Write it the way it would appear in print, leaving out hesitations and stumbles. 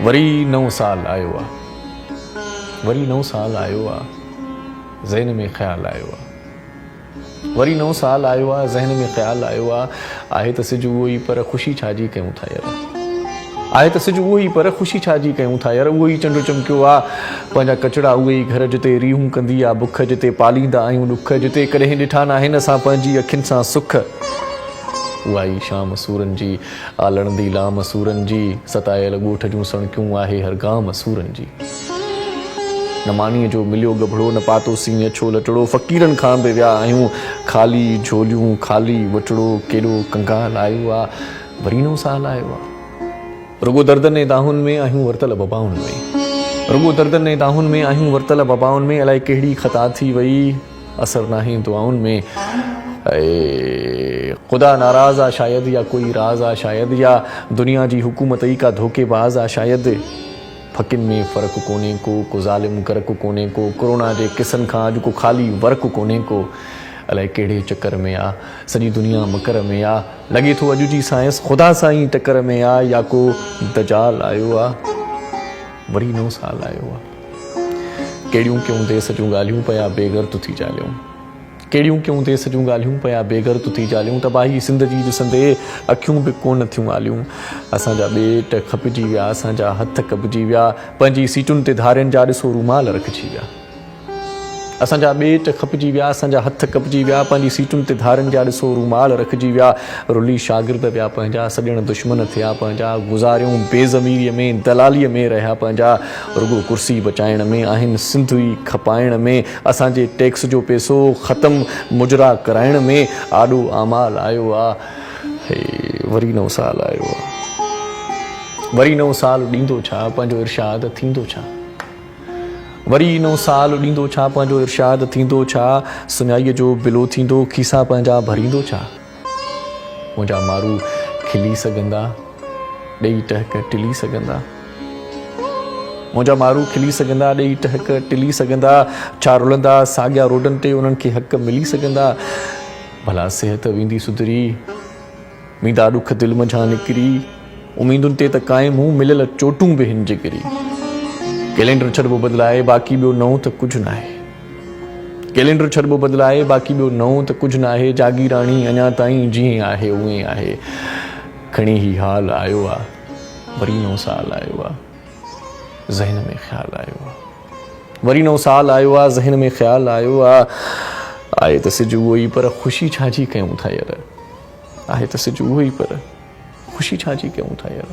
वरी नओं साल आयो आहे, वरी नओं साल आयो आहे, ज़हन में ख़्यालु आयो आहे। वरी नओं साल आयो आहे, ज़हन में ख़्यालु आयो आहे त सिज उहो ई पर ख़ुशी छाजी कयूं था यार, आहे त सिज उहो ई पर ख़ुशी छाजी कयूं था यार। उहो ई चंडु चमकियो आहे, पंहिंजा कचड़ा उहे ई घर जिते रीहूं कंदी आहे बुख, जिते पालींदा आहियूं ॾुख, जिते कॾहिं ॾिठा न आहिनि असां पंहिंजी अखियुनि सां सुख। उहा ई शाम सूरनि जी, आलणंदी लाम सूरनि जी, सतायल ॻोठ जूं सणकियूं आहे हर गाम सूरनि जी। न मानीअ जो मिलियो गभड़ो, न पातो सीं अछो लटड़ो, फ़क़ीरनि खां बि विया आहियूं ख़ाली झोलियूं ख़ाली वटड़ो। केॾो कंगाल आयो आहे, वरी नओं साल आयो आहे। रुगो दर्दनि ऐं दाहुनि में आहियूं वरतल बबाउनि में, रुगो दर्दनि ऐं दाहुनि में आहियूं वरतल बबाउनि में। अलाए कहिड़ी ख़ता थी वई, असर नाहे दुआउनि में। ख़ुदा नाराज़ आहे शायदि, या कोई राज़ आहे शायदि, या दुनिया जी हुकूमत ई का धोखेबाज़ आहे शायदि। फ़क़िन में फ़र्क़ु कोन्हे को ज़ालिम गर्क कोन्हे को, कोरोना जे किसनि खां अॼु को ख़ाली वर्क कोन्हे को। अलाए कहिड़े चकर में आहे, सॼी दुनिया मकर में आहे। लॻे थो अॼु जी साइंस ख़ुदा सां ई टकर में आहे, या को दजाल आयो आहे। वरी नओं साल आयो आहे। कहिड़ियूं क्यों देस जूं ॻाल्हियूं पिया बेग़र्त थी चालियूं, कहिड़ियूं क्यों देस जूं ॻाल्हियूं पिया बेग़र्त थी चालियूं। तबाही सिंध जी ॾिसंदे अखियूं बि कोन थियूं आलियूं। असांजा ॿेट खपिजी विया, असांजा हथ कपिजी विया, पंहिंजी सीटुनि ते धारियुनि जा ॾिसो रूमाल रखिजी विया। असांजा ॿेट खपिजी विया, असांजा हथ कपिजी विया, पंहिंजी सीटुनि ते धारियुनि जा ॾिसो रूमाल रखिजी विया। रुली शागिर्द विया पंहिंजा, सॼण दुश्मन थिया पंहिंजा। गुज़ारियूं बेज़मीरीअ में, दलालीअ में रहिया पंहिंजा। रुगो कुर्सी बचाइण में आहिनि, सिंध ई खपाइण में, असांजे टैक्स जो पैसो ख़तमु मुजरा कराइण में। आॾो आमाल आयो आहे, वरी नओं साल आयो आहे। वरी नओं साल ॾींदो छा, पंहिंजो इरशाद थींदो छा। वरी नओं साल ॾींदो छा, पंहिंजो इरशाद थींदो छा। सुञाईअ जो बिलो थींदो, खीसा पंहिंजा भरींदो छा। मुंहिंजा मारू खिली सघंदा, ॾेई टहक टिली सघंदा। मुंहिंजा मारू खिली सघंदा, ॾेई टहक टिली सघंदा। छा रुलंदा साॻिया रोडनि ते, उन्हनि खे हक़ मिली सघंदा। भला सिहत वेंदी सुधरी, वींदा ॾुख दिलि मंझां निकिरी। उमीदुनि ते त क़ाइमु हूं, मिलियल चोटूं बि हिन जिगरी। कैलेंडर छॾिबो बदिलाए, बाक़ी ॿियो नओं त कुझु न आहे। कैलेंडर छॾिबो बदिलाए, बाक़ी ॿियो नओं त कुझु न आहे। जागीराणी अञा ताईं जीअं आहे उएं आहे। खणी ही हाल आयो आहे, वरी नओं साल आयो आहे, ज़हन में ख़्यालु आयो आहे। वरी नओं साल आयो आहे, ज़हन में ख़्यालु आयो आहे। आहे त सिज उहो ई पर ख़ुशी छाजी कयूं था यार, आहे त सिज उहो ई पर ख़ुशी छाजी कयूं था यार।